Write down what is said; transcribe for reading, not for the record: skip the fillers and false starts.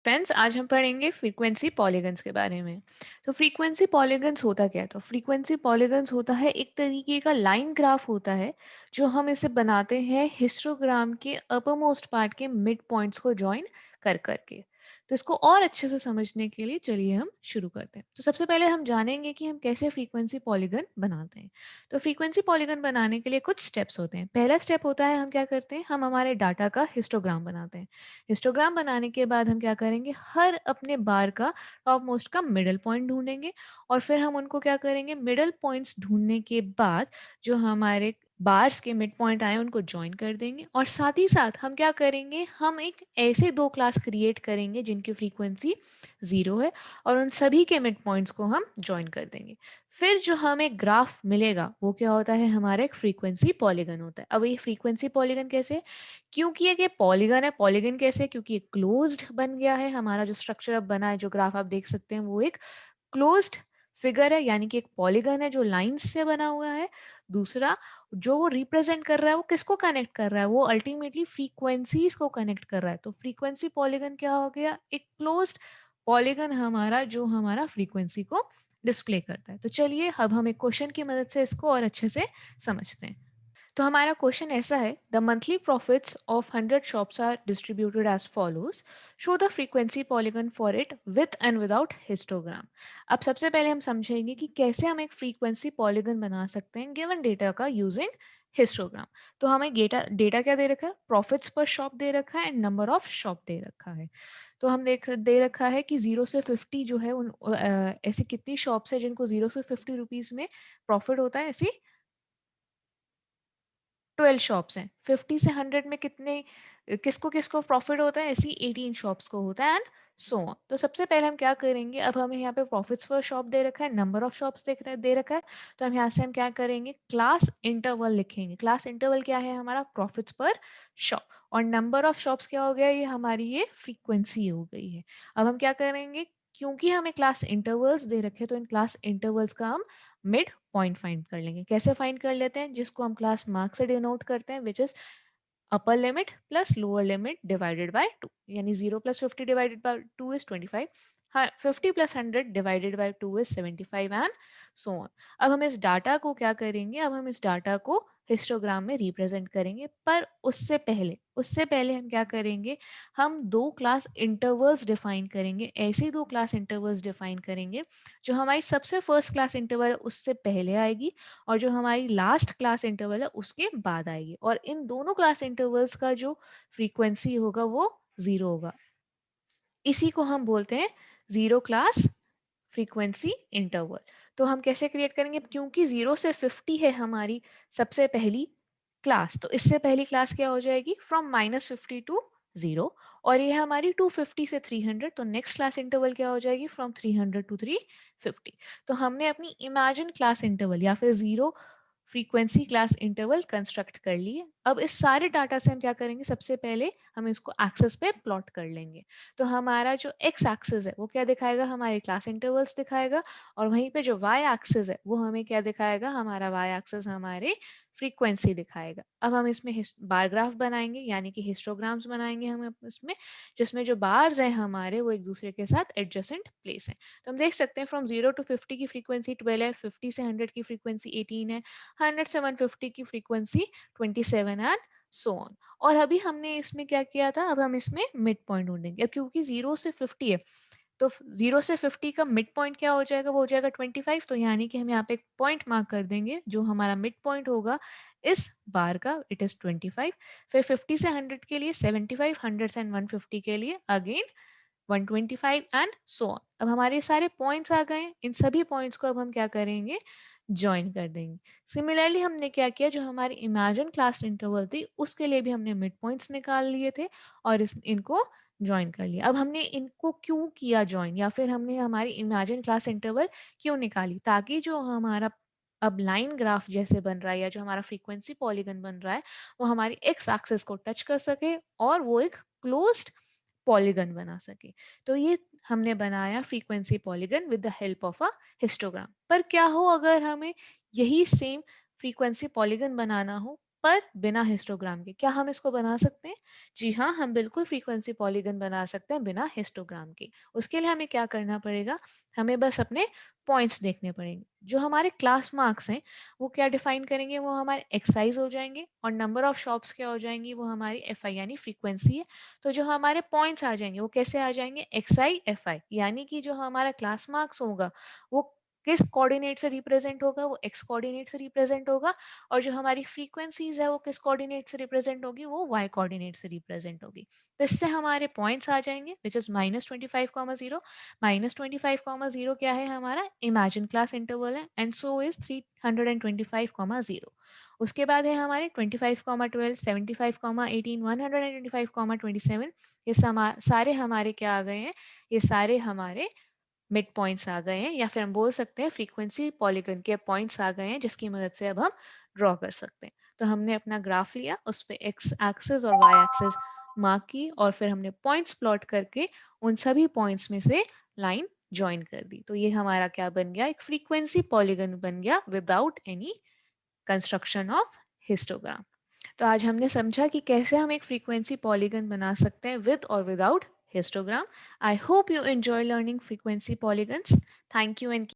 Friends, आज हम पढ़ेंगे फ्रीक्वेंसी पॉलीगन्स के बारे में। तो फ्रीक्वेंसी पॉलीगन्स होता क्या है? तो फ्रीक्वेंसी पॉलीगन्स होता है एक तरीके का लाइन ग्राफ होता है जो हम इसे बनाते हैं हिस्टोग्राम के अपर मोस्ट पार्ट के मिड पॉइंट्स को ज्वाइन कर करके। तो इसको और अच्छे से समझने के लिए चलिए हम शुरू करते हैं। तो सबसे पहले हम जानेंगे कि हम कैसे फ्रीक्वेंसी पॉलीगन बनाते हैं। तो फ्रीक्वेंसी पॉलीगन बनाने के लिए कुछ स्टेप्स होते हैं। पहला स्टेप होता है, हम क्या करते हैं, हम हमारे डाटा का हिस्टोग्राम बनाते हैं। हिस्टोग्राम बनाने के बाद हम क्या करेंगे, हर अपने बार का टॉप मोस्ट का मिडल पॉइंट ढूंढेंगे और फिर हम उनको क्या करेंगे, मिडल पॉइंट्स ढूंढने के बाद जो हमारे बार्स के मिड पॉइंट आए उनको ज्वाइन कर देंगे। और साथ ही साथ हम क्या करेंगे, हम एक ऐसे दो क्लास क्रिएट करेंगे जिनकी फ्रीक्वेंसी 0 है और उन सभी के मिड पॉइंट्स को हम ज्वाइन कर देंगे। फिर जो हमें ग्राफ मिलेगा वो क्या होता है, हमारा एक फ्रीक्वेंसी पॉलीगन होता है। अब ये फ्रीक्वेंसी पॉलीगन कैसे? क्योंकि ये पॉलीगन है। पॉलीगन कैसे है? क्योंकि ये क्लोज्ड बन गया है। हमारा जो स्ट्रक्चर अब बना है, जो ग्राफ आप देख सकते हैं, वो एक क्लोज्ड फिगर है, यानी कि एक पॉलीगन है जो लाइंस से बना हुआ है। दूसरा, जो वो रिप्रेजेंट कर रहा है वो किसको कनेक्ट कर रहा है, वो अल्टीमेटली फ्रीक्वेंसीज को कनेक्ट कर रहा है। तो फ्रीक्वेंसी पॉलीगन क्या हो गया, एक क्लोज्ड पॉलीगन हमारा, जो हमारा फ्रीक्वेंसी को डिस्प्ले करता है। तो चलिए अब हम एक क्वेश्चन की मदद से इसको और अच्छे से समझते हैं। तो हमारा क्वेश्चन ऐसा है, the monthly profits of 100 shops are distributed as follows, show the frequency polygon for it with and without histogram. अब सबसे पहले हम समझेंगे कि कैसे हम एक फ्रीक्वेंसी पॉलीगन बना सकते हैं गिवन डेटा का यूजिंग हिस्टोग्राम। तो हमें डेटा डेटा क्या दे रखा है, प्रॉफिट्स पर शॉप दे रखा है एंड नंबर ऑफ शॉप दे रखा है। तो हम दे रखा है कि 0 से 50 जो है उन ऐसी कितनी शॉप्स है जिनको 0 से 50 रुपीज में प्रॉफिट होता है। ऐसी 12 शॉप्स हैं। 50 से 100 में कितने, किसको किसको प्रॉफिट होता है, ऐसी 18 शॉप्स को होता है एंड सो ऑन। तो सबसे पहले हम क्या करेंगे, अब हमें यहाँ पे प्रॉफिट्स पर शॉप दे रखा है, नंबर ऑफ शॉप्स दे रखा है। तो हम यहाँ से हम क्या करेंगे, क्लास इंटरवल लिखेंगे। क्लास इंटरवल क्या है, हमारा प्रॉफिट्स पर शॉप। और नंबर ऑफ शॉप्स क्या हो गया, ये हमारी ये फ्रीक्वेंसी हो गई है। अब हम क्या करेंगे, क्योंकि हमें क्लास इंटरवल्स दे रखे हैं तो इन क्लास इंटरवल्स का हम मिड पॉइंट फाइंड कर लेंगे। कैसे फाइंड कर लेते हैं, जिसको हम क्लास मार्क से डिनोट करते हैं, which is upper limit plus lower limit divided by 2। यानी 0 + 50 डिवाइडेड बाय 2 इज 25। हाँ, 50 + 100 divided by 2 is 75 and so on. अब हम इस डाटा को क्या करेंगे, अब हम इस डाटा को हिस्टोग्राम में रिप्रेजेंट करेंगे। पर उससे पहले हम क्या करेंगे, हम दो क्लास इंटरवल्स डिफाइन करेंगे। ऐसी दो क्लास इंटरवल्स डिफाइन करेंगे जो हमारी सबसे फर्स्ट क्लास इंटरवल है उससे पहले आएगी और जो हमारी लास्ट क्लास इंटरवल है उसके बाद आएगी। और इन दोनों क्लास इंटरवल्स का जो फ्रीक्वेंसी होगा वो 0 होगा। इसी को हम बोलते हैं जीरो क्लास फ्रीक्वेंसी इंटरवल। तो हम कैसे क्रिएट करेंगे, क्योंकि 0 से 50 है हमारी सबसे पहली क्लास, तो इससे पहली क्लास क्या हो जाएगी, फ्रॉम -50 टू 0। और ये हमारी 250 से 300, तो नेक्स्ट क्लास इंटरवल क्या हो जाएगी, फ्रॉम 300 टू 350। तो हमने अपनी इमेजिन क्लास इंटरवल या फिर zero frequency class interval construct कर लिए। अब इस सारे डाटा से हम क्या करेंगे, सबसे पहले हम इसको एक्सेस पे प्लॉट कर लेंगे। तो हमारा जो एक्स एक्सिस है वो क्या दिखाएगा, हमारे क्लास इंटरवल्स दिखाएगा। और वहीं पे जो वाई एक्सिस है वो हमें क्या दिखाएगा, हमारा वाई एक्सिस हमारे फ्रीक्वेंसी दिखाएगा। अब हम इसमें बार ग्राफ बनाएंगे, यानी कि हिस्टोग्राम्स बनाएंगे हम इसमें, जिसमें जो बार्स हैं हमारे वो एक दूसरे के साथ एडजेसेंट प्लेस हैं। तो हम देख सकते हैं फ्रॉम 0 to 50 की फ्रीक्वेंसी 12 है, 50 से 100 की फ्रीक्वेंसी 18 है, 100 से 150 की फ्रीक्वेंसी 27 एंड सो ऑन। और अभी हमने इसमें क्या किया था, अब हम इसमें मिड पॉइंट ढूंढेंगे। अब क्योंकि 0 से 50 है तो 0 से 50 का मिड पॉइंट क्या हो जाएगा, वो हो जाएगा 25। तो यानी कि हम यहाँ पे एक पॉइंट मार्क कर देंगे, जो हमारा मिड पॉइंट होगा इस बार का, इट इज 25। फिर 50 से 100 के लिए 75, 100 से 150 के लिए अगेन 125 एंड सो ऑन। अब हमारे सारे पॉइंट्स आ गए, इन सभी पॉइंट्स को अब हम क्या करेंगे, ज्वाइन कर देंगे। सिमिलरली हमने क्या किया, जो हमारी इमेजिन क्लास इंटरवल थी उसके लिए भी हमने मिड पॉइंट्स निकाल लिए थे और इनको ज्वाइन कर लिया। अब हमने इनको क्यों किया ज्वाइन, या फिर हमने हमारी इमेजिन क्लास इंटरवल क्यों निकाली, ताकि जो हमारा अब लाइन ग्राफ जैसे बन रहा है या जो हमारा फ्रीक्वेंसी पॉलीगन बन रहा है वो हमारी एक्स एक्सिस को टच कर सके और वो एक क्लोज्ड पॉलीगन बना सके। तो ये हमने बनाया frequency polygon with the help of a histogram. पर क्या हो अगर हमें यही सेम फ्रीक्वेंसी पॉलीगन बनाना हो पर बिना हिस्टोग्राम के। क्या हम इसको बना सकते हैं? जी हाँ, हम बिल्कुल फ्रीक्वेंसी पॉलीगन बना सकते हैं बिना हिस्टोग्राम के। उसके लिए हमें क्या करना पड़ेगा? हमें बस अपने पॉइंट्स देखने पड़ेंगे। जो हमारे क्लास मार्क्स हैं, वो क्या डिफाइन करेंगे? वो हमारे एक्साइज हो जाएंगे, और नंबर ऑफ शॉप्स क्या हो जाएंगी? वो हमारी एफ आई यानी फ्रीक्वेंसी है। तो जो हमारे पॉइंट्स आ जाएंगे वो कैसे आ जाएंगे? एक्स आई एफ आई, यानी कि जो हमारा क्लास मार्क्स होगा वो किस कोऑर्डिनेट से रिप्रेजेंट होगा? वो एक्स कोऑर्डिनेट से रिप्रेजेंट होगा। और जो हमारी फ्रीक्वेंसीज है वो किस कोऑर्डिनेट से रिप्रेजेंट होगी? वो वाई कोऑर्डिनेट से रिप्रेजेंट होगी। तो इससे हमारे पॉइंट्स आ जाएंगे विच इज -25,0। -25,0 क्या है? हमारा इमेजिन क्लास इंटरवल है, एंड सो इज 325,0। उसके बाद है हमारे 25,12, 75,18, 125,27। ये सारे हमारे क्या आ गए हैं? ये सारे हमारे मिड पॉइंट्स आ गए हैं, या फिर हम बोल सकते हैं फ्रीक्वेंसी पॉलीगन के पॉइंट्स आ गए हैं, जिसकी मदद से अब हम ड्रॉ कर सकते हैं। तो हमने अपना ग्राफ लिया, उस पर एक्स एक्सिस और वाई एक्सिस मार्क की, और फिर हमने पॉइंट्स प्लॉट करके उन सभी पॉइंट्स में से लाइन ज्वाइन कर दी। तो ये हमारा क्या बन गया? एक फ्रीक्वेंसी पॉलीगन बन गया without any construction of histogram. तो आज हमने समझा कि कैसे हम एक फ्रीक्वेंसी पॉलीगन बना सकते हैं विद और without histogram. I hope you enjoy learning frequency polygons. Thank you and